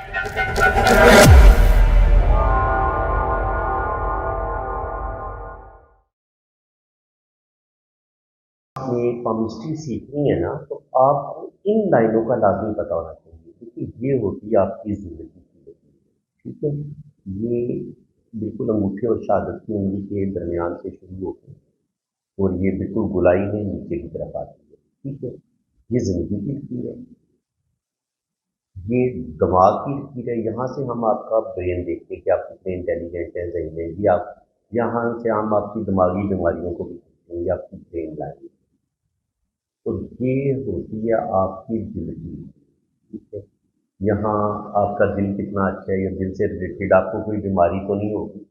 आपने केमिस्ट्री सीखनी है ना, तो आपको इन लाइनों का लाज़मी पता होना चाहिए, क्योंकि ये होती है आपकी ज़िंदगी की लकीर, ठीक है? ये बिल्कुल अंगूठे और शहादत की उंगली के दरमियान से शुरू होती है और ये बिल्कुल गोलाई में नीचे की तरफ आती है, ठीक है? ये ज़िंदगी की लकीर है, ये दिमाग की लकीर है। यहाँ से हम आपका ब्रेन देखते हैं कि आप कितने इंटेलिजेंट हैं, ज़हीन हैं। ये आप यहाँ से हम आपकी दिमागी बीमारियों को भी देखते हैं, ये आपकी ब्रेन लाइन। तो ये होती है आपकी दिल की, ठीक है? यहाँ आपका दिल कितना अच्छा है या दिल से रिलेटेड आपको कोई बीमारी तो नहीं होगी,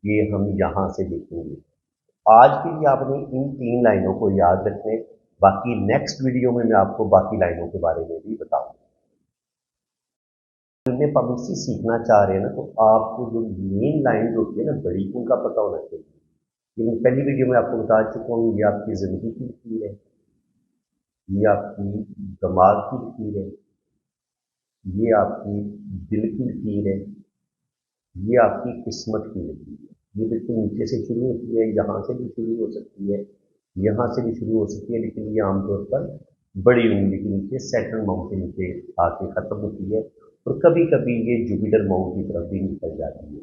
ये हम यहाँ से देखेंगे। आज के लिए आपने इन 3 लाइनों को याद रखना है, बाकी नेक्स्ट वीडियो में मैं आपको बाकी लाइनों के बारे में भी बताऊँगा। में पब्लिसिटी सीखना चाह रहे हैं ना, तो आपको जो मेन लाइन होती है ना बड़ी, उनका पता होना चाहिए। लेकिन पहली वीडियो में आपको बता चुका हूँ, ये आपकी ज़िंदगी की लकीर है, ये आपकी दिमाग की लकीर है, ये आपकी दिल की लकीर है, ये आपकी किस्मत की लकीर है। ये बिल्कुल नीचे से शुरू होती है, यहाँ से भी शुरू हो सकती है, यहाँ से भी शुरू हो सकती है, लेकिन ये आमतौर पर बड़ी उंगली के नीचे सैटर्न माउंट के नीचे आके ख़त्म होती है और कभी कभी ये जुपिटर माउंट की तरफ भी निकल जाती है।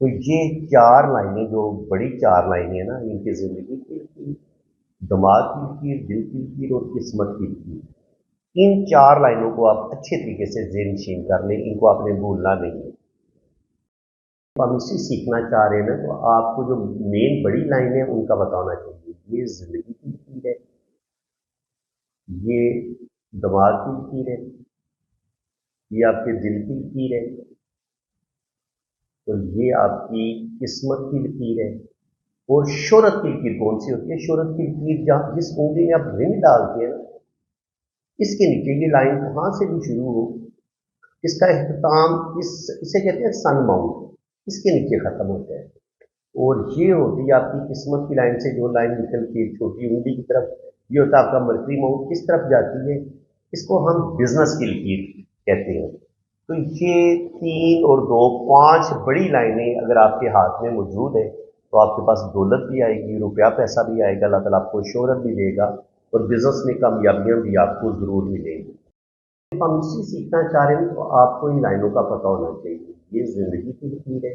तो ये 4 लाइनें, जो बड़ी 4 लाइनें हैं ना, इनकी ज़िंदगी की लकीर, दिमाग की लकीर, दिल की लकीर और किस्मत की लकीर, इन 4 लाइनों को आप अच्छे तरीके से ज़ेहन-नशीन कर लें, इनको आपने भूलना नहीं है। केमिस्ट्री सीखना चाह रहे हैं ना, तो आपको जो मेन बड़ी लाइन है उनका पता होना चाहिए। ये ज़िंदगी की लकीर है, ये दिमाग की लकीर है, ये आपके दिल की लकीर है और ये आपकी किस्मत की लकीर है। और शोहरत की लकीर कौन सी होती है? शोहरत की लकीर जहाँ जिस उंगली में आप रिंग डालते हैं ना, इसके नीचे ये लाइन कहाँ से भी शुरू हो, इसका अख्ताम इसे कहते हैं सन माउंट, इसके नीचे ख़त्म होता है। और ये होती है आपकी किस्मत की लाइन से जो लाइन निकल के छोटी उंगली की तरफ, ये होता है आपका मरकरी माउंट, किस तरफ जाती है, इसको हम बिजनेस की लकीर कहते हैं। तो ये 3 और 2 5 बड़ी लाइनें अगर आपके हाथ में मौजूद है, तो आपके पास दौलत भी आएगी, रुपया पैसा भी आएगा, अल्लाह ताला आपको शोहरत भी देगा और बिजनेस में कामयाबियां भी आपको ज़रूर मिलेंगी। हम इसी सीखना चाह रहे हैं, तो आपको इन लाइनों का पता होना चाहिए। ये ज़िंदगी की लकीर है,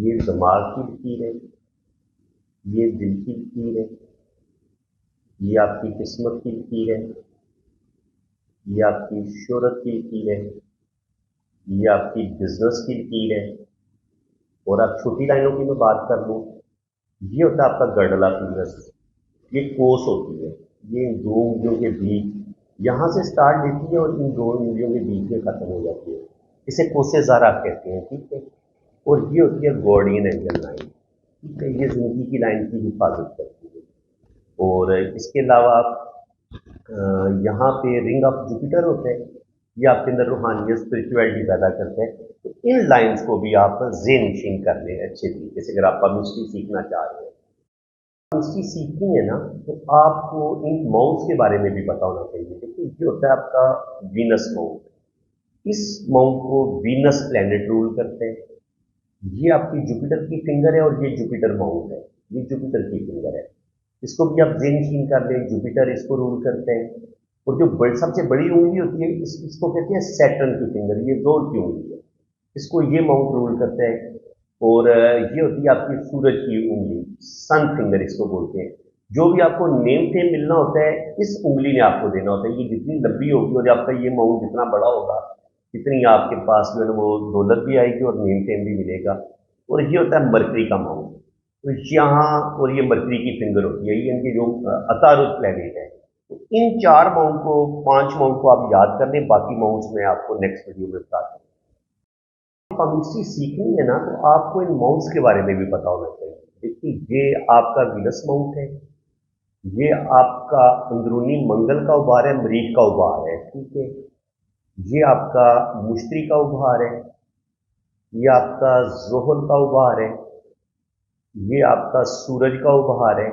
ये दिमाग की लकीर है, ये दिल की लकीर है, ये आपकी किस्मत की लकीर है, ये आपकी शोहरत की लकीर है, ये आपकी बिजनेस की लकीर है। और आप छोटी लाइनों की मैं बात कर लूँ, ये होता है आपका गर्डला फिंगर्स, ये कोस होती है, ये इन 2 उंगलियों के बीच यहाँ से स्टार्ट लेती है और इन 2 उंगलियों के बीच में ख़त्म हो जाती है। इसे कोसे ज़ारा कहते हैं, ठीक है? और ये होती है गॉर्डियन एंगल लाइन, ठीक है? ये ज़िंदगी की लाइन की हिफाजत करती है। और इसके अलावा आप यहाँ पे रिंग ऑफ जुपिटर होते हैं, ये आपके अंदर रूहानियत स्पिरिचुअलिटी पैदा करते हैं। तो इन लाइंस को भी आप ज़ेहन-नशीन कर लें अच्छे तरीके से, अगर आप केमिस्ट्री सीखना चाह रहे हैं। केमिस्ट्री सीखनी है ना, तो आपको इन माउंट्स के बारे में भी पता होना चाहिए। देखिए, ये होता है आपका वीनस माउंट, इस माउंट को वीनस प्लैनेट रूल करते हैं। ये आपकी जुपिटर की फिंगर है और ये जुपिटर माउंट है, ये जुपिटर की फिंगर है। इसको भी आप ज़ेहन-नशीन कर लें, जुपिटर इसको रूल करते हैं। और जो सबसे बड़ी उंगली होती है, इसको कहते हैं सैटर्न की फिंगर, ये जोर की उंगली है, इसको ये माउंट रूल करते हैं। और ये होती है आपकी सूरज की उंगली, सन फिंगर इसको बोलते हैं। जो भी आपको नेम फेम मिलना होता है, इस उंगली ने आपको देना होता है। ये जितनी लंबी होगी और आपका ये माउंट जितना बड़ा होगा, इतनी आपके पास जो है ना वो दौलत भी आएगी और नेम फेम भी मिलेगा। और ये होता है मरकरी का माउंट, तो यहाँ, और ये मरकरी की फिंगर होती है, ये इनके जो अतारुद प्लैनेट है। तो इन 4 माउंट को, 5 माउंट को आप याद कर लें, बाकी माउंट्स मैं आपको नेक्स्ट वीडियो में बताता हूँ। केमिस्ट्री सीखनी है ना, तो आपको इन माउंट्स के बारे में भी पता होना चाहिए। देखिए, ये आपका वीनस माउंट है, ये आपका अंदरूनी मंगल का उभार है, मरीख का उभार है, ठीक है? ये आपका मुश्तरी का उभार है, ये आपका जोहल का उभार है, ये आपका सूरज का उभार है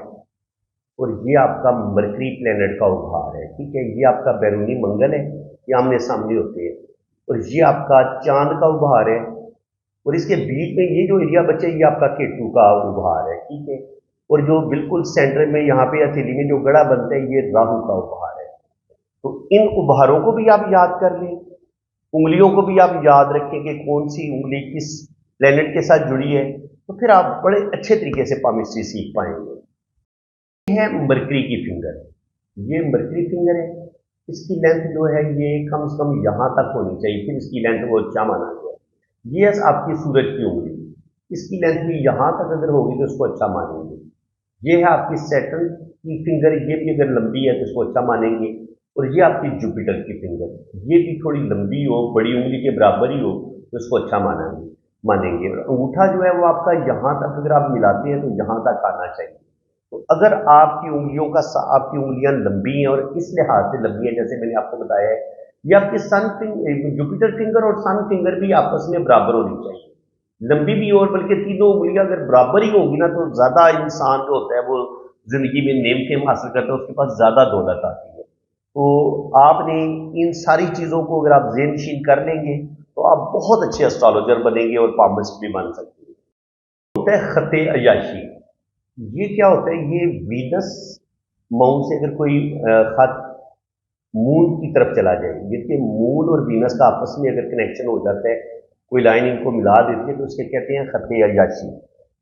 और ये आपका मरकरी प्लेनेट का उभार है, ठीक है? ये आपका बैरूनी मंगल है, ये आमने सामने होते हैं। और ये आपका चांद का उभार है, और इसके बीच में ये जो एरिया बचे ये आपका केटू का उभार है, ठीक है। और जो बिल्कुल सेंटर में यहाँ पे हथेली में जो गड़ा बनता है ये राहु का उभार है। तो इन उभारों को भी आप याद कर लें, उंगलियों को भी आप याद रखें कि कौन सी उंगली किस प्लेनेट के साथ जुड़ी है, तो फिर आप बड़े अच्छे तरीके से पामिस्ट्री सीख पाएंगे। ये है मरकरी की फिंगर, ये मरकरी फिंगर है। इसकी लेंथ जो है ये कम से कम यहाँ तक होनी चाहिए, फिर इसकी लेंथ को अच्छा माना गया। ये है आपकी सूरज की उंगली, इसकी लेंथ भी यहाँ तक अगर होगी तो इसको अच्छा मानेंगे। ये है आपकी सैटर्न की फिंगर, ये भी अगर लंबी है तो इसको अच्छा मानेंगे। और ये आपकी जुपिटर की फिंगर, ये भी थोड़ी लंबी हो, बड़ी उंगली के बराबर ही हो तो इसको अच्छा मानेंगे। और अंगूठा जो है वो आपका यहाँ तक अगर आप मिलाते हैं तो यहाँ तक आना चाहिए। तो अगर आपकी उंगलियों का आपकी उंगलियां लंबी हैं और इस लिहाज से लंबी हैं, जैसे मैंने आपको बताया है, ये आपकी जुपिटर फिंगर और सन फिंगर भी आपस में बराबर होनी चाहिए, लंबी भी और बल्कि तीनों उंगलियां अगर बराबर ही होगी ना तो ज्यादा इंसान जो होता है वो जिंदगी में नेम फेम हासिल करता है, उसके पास ज्यादा दौलत आती है। तो आपने इन सारी चीजों को अगर आप ज़हन-नशीन कर लेंगे तो आप बहुत अच्छे एस्ट्रोलॉजर बनेंगे और पामिस्ट भी बन सकते हैं। होता है खते अयाशी, ये क्या होता है, ये वीनस माउंट से अगर कोई खत मून की तरफ चला जाए, देखिए मून और वीनस का आपस में अगर कनेक्शन हो जाता है, कोई लाइन इनको मिला देती है तो उसके कहते हैं खते अयाशी।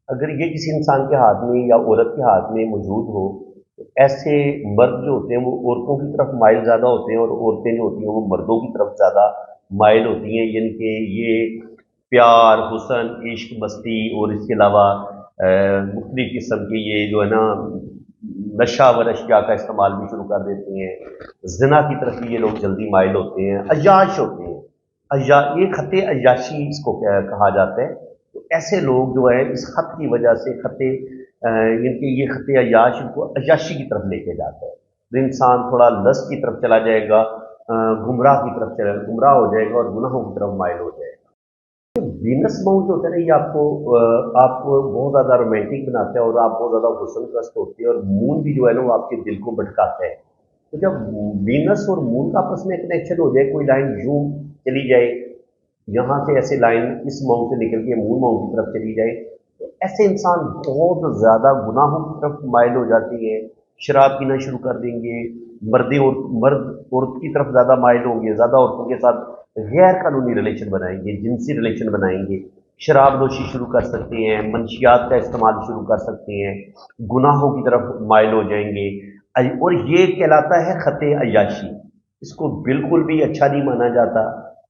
अगर ये किसी इंसान के हाथ में या औरत के हाथ में मौजूद हो तो ऐसे मर्द जो होते हैं वो औरतों की तरफ माइल ज़्यादा होते हैं और औरतें जो होती हैं वो मर्दों की तरफ ज़्यादा माइल होती हैं, यानी कि ये प्यार, हुस्न, इश्क, मस्ती और इसके अलावा मुख्तलिफ किस्म के ये जो है ना नशा व अशिया का इस्तेमाल भी शुरू कर देते हैं, ज़िना की तरफ भी ये लोग जल्दी माइल होते हैं, अय्याश होते हैं। ये खते अय्याशी इसको कहा जाता है। तो ऐसे लोग जो है इस खत की वजह से इनके ये खते अय्याश इनको अय्याशी की तरफ लेके जाता है। तो इंसान थोड़ा लस्ट की तरफ चला जाएगा, गुमराह हो जाएगा और गुनाहों की तरफ माइल हो जाएगा। वीनस माउंट होता है ना, ये आपको बहुत ज़्यादा रोमांटिक बनाता है और आप बहुत ज़्यादा हुस्नप्रस्त होते हैं, और मून भी जो है ना वो आपके दिल को भटकाता है। तो जब वीनस और मून का आपस में कनेक्शन हो जाए, कोई लाइन यूं चली जाए, यहाँ से ऐसे लाइन इस माउंट से निकल के मून माउंट की तरफ चली जाए, तो ऐसे इंसान बहुत ज़्यादा गुनाहों की तरफ माइल हो जाती है, शराब पीना शुरू कर देंगे, मर्द औरत की तरफ ज़्यादा माइल होंगे, ज़्यादा औरतों के साथ गैर कानूनी रिलेशन बनाएंगे, जिनसी रिलेशन बनाएंगे, शराब नोशी शुरू कर सकते हैं, मंशियात का इस्तेमाल शुरू कर सकते हैं, गुनाहों की तरफ माइल हो जाएंगे। और ये कहलाता है खते अय्याशी। इसको बिल्कुल भी अच्छा नहीं माना जाता।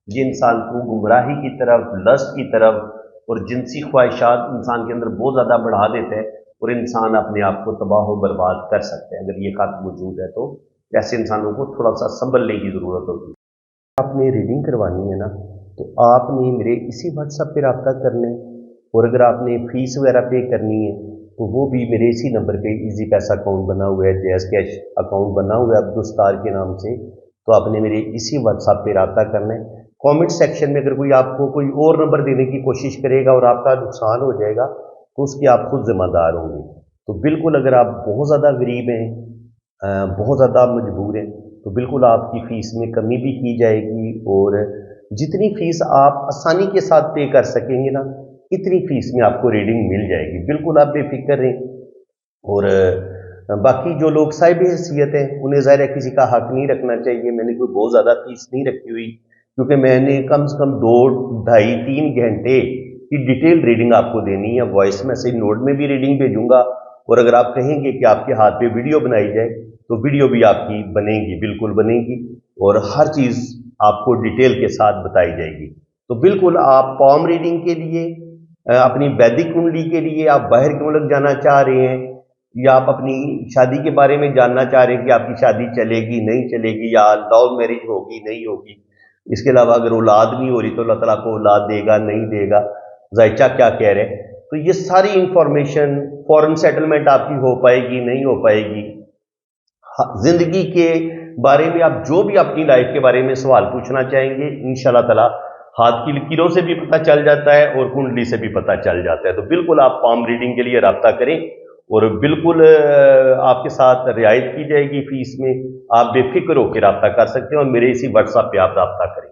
ये इंसान को गुमराही की तरफ, लस्ट की तरफ और जिनसी ख्वाहिशात इंसान के अंदर बहुत ज़्यादा बढ़ा देता है और इंसान अपने आप को तबाह व बर्बाद कर सकता है। अगर ये खत मौजूद है तो ऐसे इंसानों को थोड़ा सा संभलने की ज़रूरत होती है। आपने रीडिंग करवानी है ना, तो आपने मेरे इसी व्हाट्सएप पे रब्ता करना है, और अगर आपने फीस वगैरह पे करनी है तो वो भी मेरे इसी नंबर पे इजी पैसा अकाउंट बना हुआ है, जैज़ कैश अकाउंट बना हुआ है अब्दुस्तार के नाम से, तो आपने मेरे इसी व्हाट्सएप पे रब्ता करना है। कमेंट सेक्शन में अगर कोई आपको कोई और नंबर देने की कोशिश करेगा और आपका नुकसान हो जाएगा तो उसके आप खुद जिम्मेदार होंगे। तो बिल्कुल अगर आप बहुत ज़्यादा गरीब हैं, बहुत ज़्यादा मजबूर हैं, तो बिल्कुल आपकी फ़ीस में कमी भी की जाएगी, और जितनी फ़ीस आप आसानी के साथ पे कर सकेंगे ना, इतनी फ़ीस में आपको रीडिंग मिल जाएगी। बिल्कुल आप बेफिक्र रहें। और बाकी जो लोग साहिब हैसियत हैं उन्हें ज़ाहिर है किसी का हक नहीं रखना चाहिए। मैंने कोई बहुत ज़्यादा फ़ीस नहीं रखी हुई, क्योंकि मैंने कम से कम 2, ढाई, 3 घंटे की डिटेल रीडिंग आपको देनी है। वॉइस मैसेज नोट में भी रीडिंग भेजूंगा, और अगर आप कहेंगे कि आपके हाथ पे वीडियो बनाई जाए तो वीडियो भी आपकी बनेगी, बिल्कुल बनेगी, और हर चीज़ आपको डिटेल के साथ बताई जाएगी। तो बिल्कुल आप पॉम रीडिंग के लिए, अपनी वैदिक कुंडली के लिए आप बाहर के मुल्क जाना चाह रहे हैं, या आप अपनी शादी के बारे में जानना चाह रहे हैं कि आपकी शादी चलेगी नहीं चलेगी, या लव मैरिज होगी नहीं होगी, इसके अलावा अगर औलाद नहीं हो रही तो अल्लाह ताला को औलाद देगा नहीं देगा, ज़ायचा क्या कह रहे हैं, तो ये सारी इंफॉर्मेशन, फॉरेन सेटलमेंट आपकी हो पाएगी नहीं हो पाएगी, जिंदगी के बारे में आप जो भी अपनी लाइफ के बारे में सवाल पूछना चाहेंगे, इंशाल्लाह ताला हाथ की लकीरों से भी पता चल जाता है और कुंडली से भी पता चल जाता है। तो बिल्कुल आप पाम रीडिंग के लिए रब्ता करें, और बिल्कुल आपके साथ रियायत की जाएगी फीस में। आप बेफिक्र होकर रब्ता कर सकते हैं और मेरे इसी व्हाट्सएप पे आप रब्ता करें।